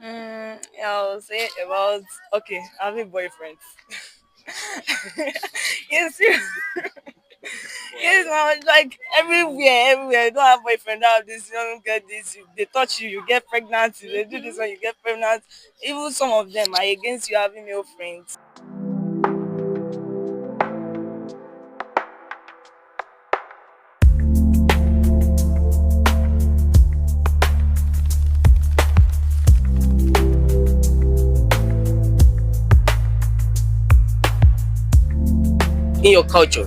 I'll say about okay, having boyfriends. yes, yes, now like everywhere. You don't have boyfriend, don't have this, you don't get this. They touch you, you get pregnant. They do this one, you get pregnant. Even some of them are against you having male friends. In your culture,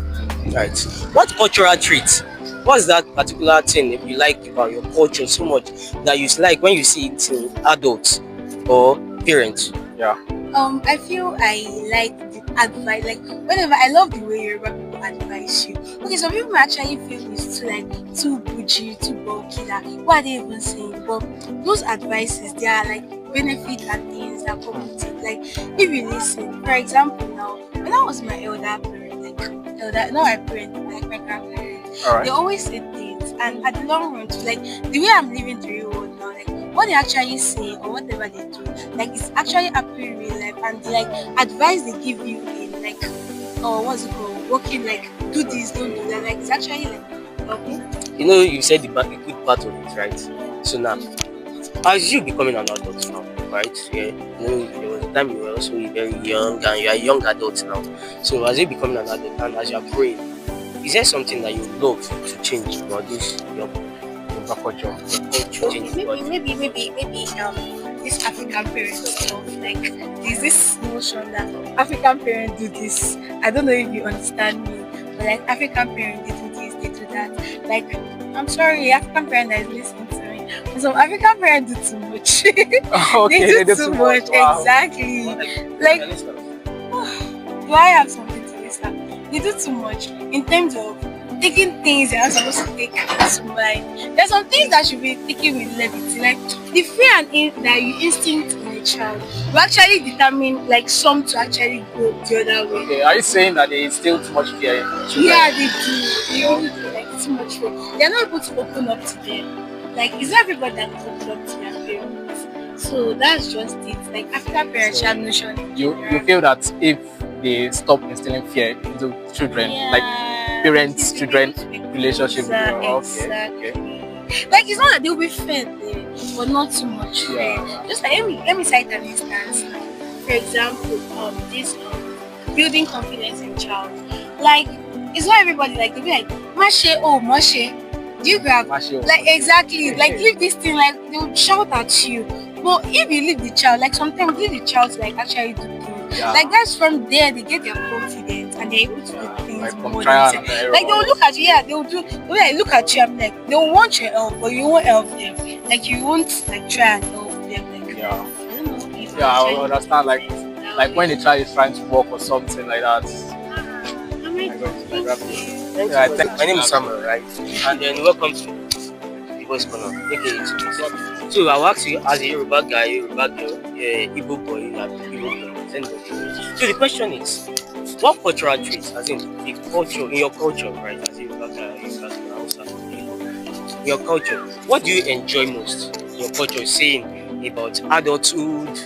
right? What cultural trait? What's that particular thing that you like about your culture so much that you like when you see it in adults or parents? Yeah. I feel I like the advice. Like whenever I love the way Yoruba people advise you. Okay, some people actually feel it's too bougie, too bulky. That what are they even saying? But those advices, they are like benefit and things that come with it. Like if you listen, for example, now when I was my elder parent, not my parent, like my grandparents, they always say things, and at the long run, too, like the way I'm living the real world now, like what they actually say or whatever they do, like it's actually happening in real life, and the like advice they give you in like what's it called, working, like do this, don't do that, like it's actually like helping. You know, you said the good part of it, right? So now, as you becoming an adult now, right? Yeah, you know, there was a time you were also very young and you are a young adult now. So as you becoming an adult and as you are growing, is there something that you would love to change about this your culture? Maybe this African parents stuff, like there's this notion that African parents do this. I don't know if you understand me, but like African parents they do this, they do that. Like I'm sorry, African parent that is listening to me. But some African parents do too much. Okay, they do too much. Wow. Exactly. Like do I have something to list up? They do too much in terms of taking things they are supposed to take to mind. There's some things that should be taken with levity, like the fear and that you instinct in a child will actually determine like some to actually go the other way. Okay, are you saying that they instill too much fear in children? Yeah, they do. They really do, like too much fear. They're not able to open up to them. Like it's not everybody that can open up to their parents. So that's just it. Like African parents have notion. You feel that if they stop instilling fear into children, like parents children relationship. Exactly. Like it's not that they'll be fed there, but not too much fear. Just like let me cite an instance. For example, this building confidence in child. Like it's not everybody, like they'll be like Mashe. Do you grab? Like exactly, like leave this thing, like they'll shout at you. But if you leave the child, like sometimes leave the child to like actually do things. Like that's from there they get their confidence and they're able to do things like more. Like they'll look at you, they'll like look at you, I'm like they'll want your help, but you won't help them. Like you won't like try and help them. Like I don't know if I understand, like when the child is trying to walk or something like that. My name is Samuel, right? And then welcome to the Voice Corner. Okay, so I'll ask you as a Yoruba guy, Yoruba girl, Igbo boy, Igbo girl. So the question is, what cultural traits, as in the culture, in your culture, right? As a Yoruba guy, Yoruba girl, Hausa, Igbo, in your culture, what do you enjoy most in your culture, saying about adulthood,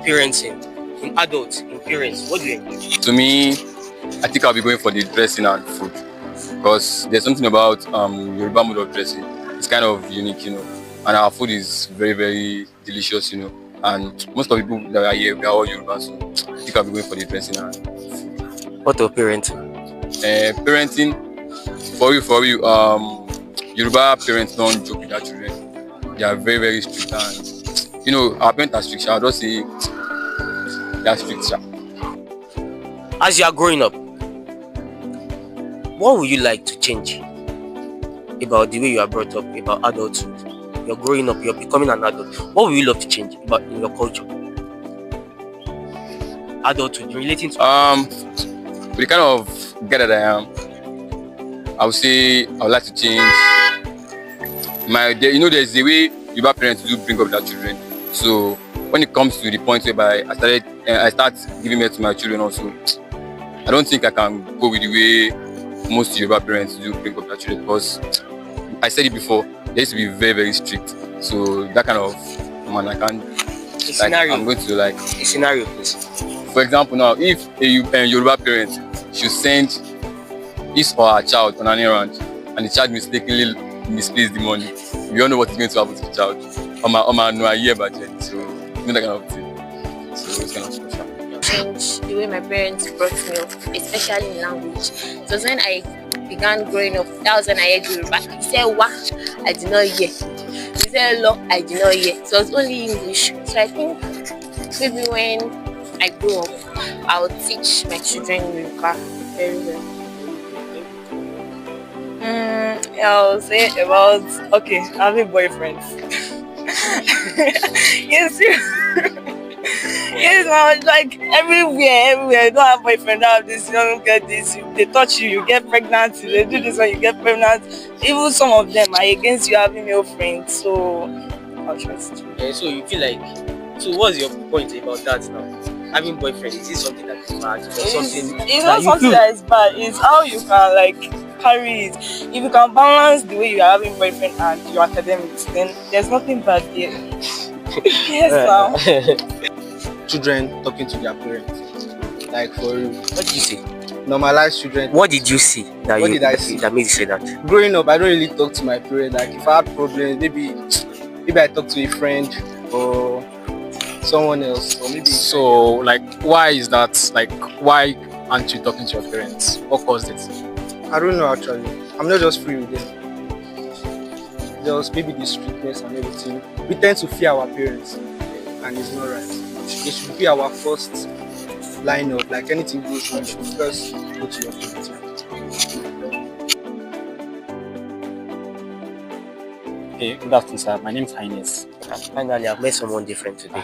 parenting, in adults, in parents, what do you enjoy? To me, I think I'll be going for the dressing and food, because there's something about Yoruba mode of dressing. It's kind of unique, you know, and our food is very, very delicious, you know. And most of the people that are here, we are all Yoruba, so I think I'll be going for the dressing and food. What of parenting? Parenting, for you, Yoruba parents don't joke with their children. They are very, very strict, and you know, our parents are strict. I'll just say they are strict. As you are growing up, what would you like to change about the way you are brought up, about adulthood? You're growing up, you're becoming an adult. What would you love to change about in your culture? Adulthood, relating to with the kind of guy that I am, I would say I would like to change there's the way Yoruba parents do bring up their children. So when it comes to the point whereby I start giving birth to my children also, I don't think I can go with the way most Yoruba parents do bring up their children, because I said it before, they used to be very, very strict. So that kind of man, I can't Like scenario. I'm going to like, A scenario, please. for example, now if a Yoruba parent should send his or her child on an errand and the child mistakenly misplaced the money, we all know what is going to happen to the child. No idea about it. So you know that kind of thing. So it's kind of special. Change the way my parents brought me up, especially in language. It was when I began growing up, that was when I heard Yoruba. He said wa, I did not hear. He said lo, I did not hear. So it was only English. So I think maybe when I grow up, I'll teach my children Yoruba very well. I'll say about having boyfriends. Yes, yes, now like everywhere. You don't have boyfriend, don't have this, you don't get this. They touch you, you get pregnant. They do this one, you get pregnant. Even some of them are against you having male friends. So I'll trust you. Yeah, so you feel like, so what's your point about that now? Having boyfriend, is it something that is bad or something? It's that not you something feel? that is bad. It's how you can like carry it. If you can balance the way you are having boyfriend and your academics, then there's nothing bad there. Yes, now. Children talking to their parents. Like for real. What did you say? Normalize children. What did you see that What you did I see? that made you say that? Growing up, I don't really talk to my parents. Like if I had problems, maybe I talk to a friend or someone else, or maybe So, like, why is that? Like, why aren't you talking to your parents? What caused it? I don't know actually. I'm not just free with them. Just maybe the strictness and everything. We tend to fear our parents, and it's not right. They should be our first line of like anything goes wrong. You should first go to your parents. Okay, good afternoon, sir. My name is Highness. Finally, I've met someone different today.